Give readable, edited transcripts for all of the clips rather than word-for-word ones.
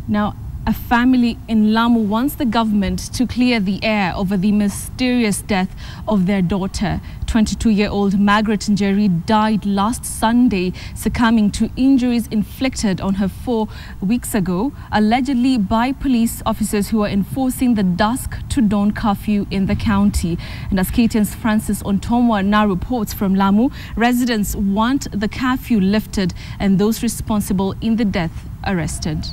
Now, a family in Lamu wants the government to clear the air over the mysterious death of their daughter. 22-year-old Margaret Njeri died last Sunday, succumbing to injuries inflicted on her 4 weeks ago, allegedly by police officers who are enforcing the dusk to dawn curfew in the county. And as KTN's Francis Ontomwa now reports from Lamu, residents want the curfew lifted and those responsible in the death arrested.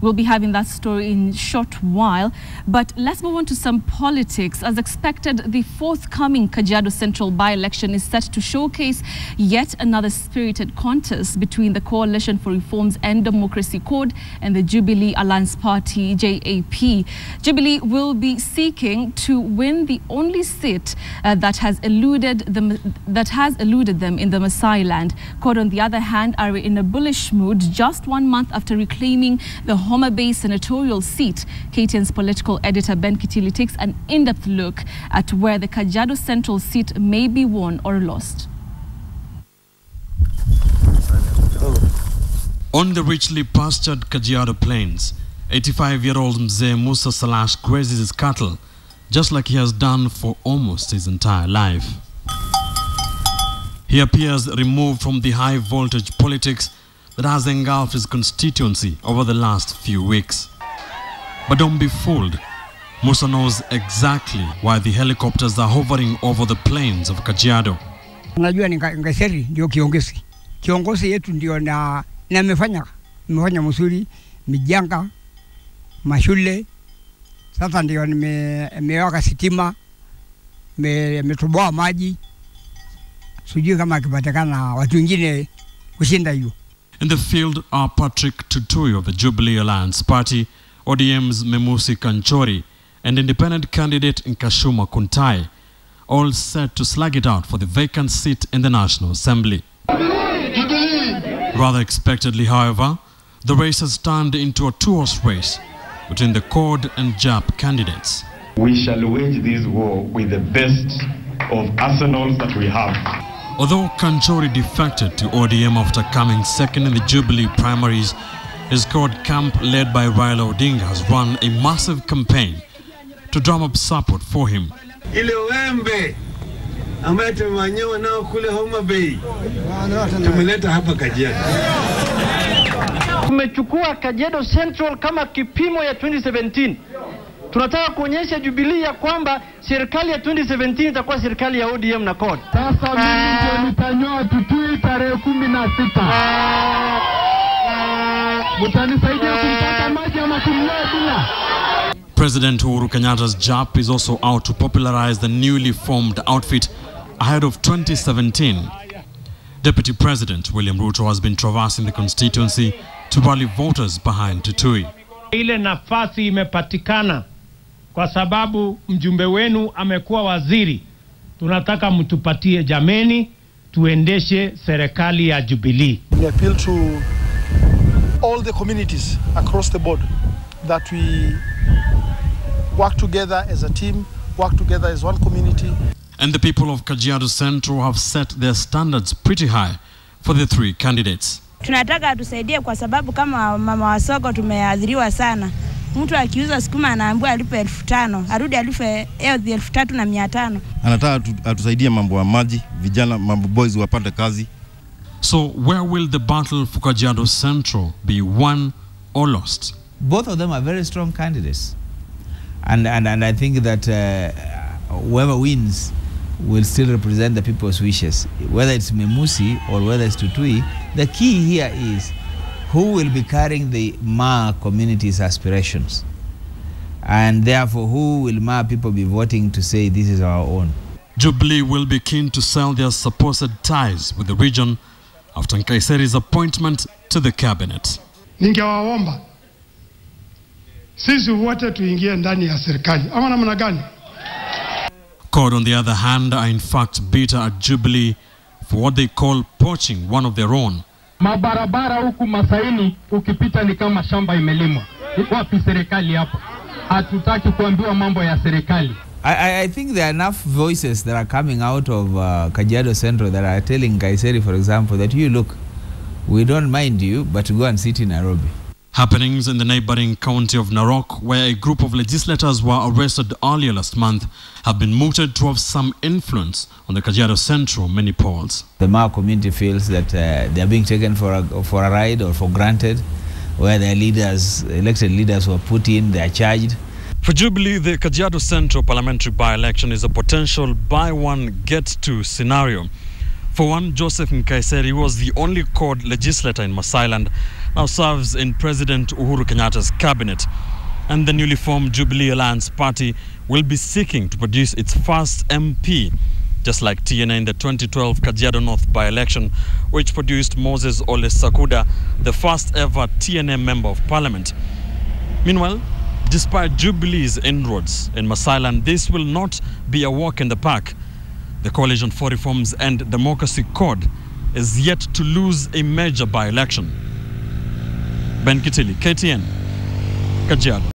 We'll be having that story in a short while, but let's move on to some politics. As expected, the forthcoming Kajiado Central by-election is set to showcase yet another spirited contest between the Coalition for Reforms and Democracy CORD and the Jubilee Alliance Party JAP. Jubilee will be seeking to win the only seat that has eluded them in the Maasai land. CORD, on the other hand, are in a bullish mood just 1 month after reclaiming the Homa Bay senatorial seat. KTN's political editor Ben Kitilli takes an in-depth look at where the Kajiado Central seat may be won or lost. On the richly pastured Kajiado plains, 85-year-old Mzee Musa Salash grazes his cattle, just like he has done for almost his entire life. He appears removed from the high-voltage politics that has engulfed his constituency over the last few weeks. But don't be fooled. Musa knows exactly why the helicopters are hovering over the plains of Kajiado. Unajua ni Ngaseri ndio kiongozi. Kiongozi yetu ndio na amefanya mzuri, mijanga, mashule. Sasa ndio nimeweka sitima, nimetoboa maji. Sijui kama akipatikana watu wengine kushinda hiyo. In the field are Patrick Tutui of the Jubilee Alliance Party, ODM's Memusi Kanchori, and independent candidate Nkashuma Kuntai, all set to slug it out for the vacant seat in the National Assembly. Rather expectedly, however, the race has turned into a two-horse race between the CORD and JAP candidates. We shall wage this war with the best of arsenals that we have. Although Kanchori defected to ODM after coming second in the Jubilee primaries, his CORD camp led by Raila Odinga has run a massive campaign to drum up support for him. Ile wembe ambaye tumewanyoa nao kule Homa Bay tumeleta hapa Kajiado. Tumechukua Kajiado Central kama kipimo ya 2017. Tunataka kuonyesha Jubilee ya kwamba serikali ya 2017 itakuwa serikali ya ODM na CORD. Sasa mimi ndio nitanyoa Tutui tarehe 16. Mtanisaidia kumpata maji ama kumnyoa bila? President Uhuru Kenyatta's JAP is also out to popularize the newly formed outfit ahead of 2017. Deputy President William Ruto has been traversing the constituency to rally voters behind Tutui. Ile nafasi imepatikana kwa sababu mjumbe wenu amekuwa waziri. Tunataka mtupatie jameni, tuendeshe serikali ya Jubilee. We appeal to all the communities across the board that we work together as a team, work together as one community. And the people of Kajiado Central have set their standards pretty high for the three candidates. Tunataka tusaidie kwa sababu kama mama wa soko tumeadhiriwa sana. Mtu akiuza sukuma anaambiwa alipe 5,000, arudi alipe 3,500. Anataka atusaidie mambo ya maji, vijana, mambo boys wapate kazi. So where will the battle for Kajiado Central be won or lost? Both of them are very strong candidates. And I think that whoever wins will still represent the people's wishes. Whether it's Memusi or whether it's Tutui, the key here is who will be carrying the Maa community's aspirations. And therefore, who will Maa people be voting to say this is our own? Jubilee will be keen to sell their supposed ties with the region after Nkaiseri's appointment to the cabinet. Ningewaomba sisi wote tuingie ndani ya serikali. Ama namna gani? CORD, on the other hand, are in fact bitter at Jubilee for what they call poaching one of their own. Mabarabara huku Masaini ukipita ni kama shamba imelimwa. Wapi serikali hapo? Hatutaki kuambiwa mambo ya serikali. I think there are enough voices that are coming out of Kajiado Central that are telling Kaiseri, for example, that you look, we don't mind you, but go and sit in Nairobi. Happenings in the neighboring county of Narok, where a group of legislators were arrested earlier last month, have been mooted to have some influence on the Kajiado Central mini polls. The Maa community feels that they are being taken for a ride or for granted, where their leaders, elected leaders were put in, they are charged. For Jubilee, the Kajiado Central parliamentary by-election is a potential buy one, get two scenario. For one, Joseph Nkaiseri, who was the only CORD legislator in Maasai, now serves in President Uhuru Kenyatta's cabinet. And the newly formed Jubilee Alliance Party will be seeking to produce its first MP, just like TNA in the 2012 Kajiado North by-election, which produced Moses Ole Sakuda, the first ever TNA member of parliament. Meanwhile, despite Jubilee's inroads in Maasai, this will not be a walk in the park. The Coalition for Reforms and Democracy CORD is yet to lose a major by-election. Ben Kitilli, KTN, Kajiado.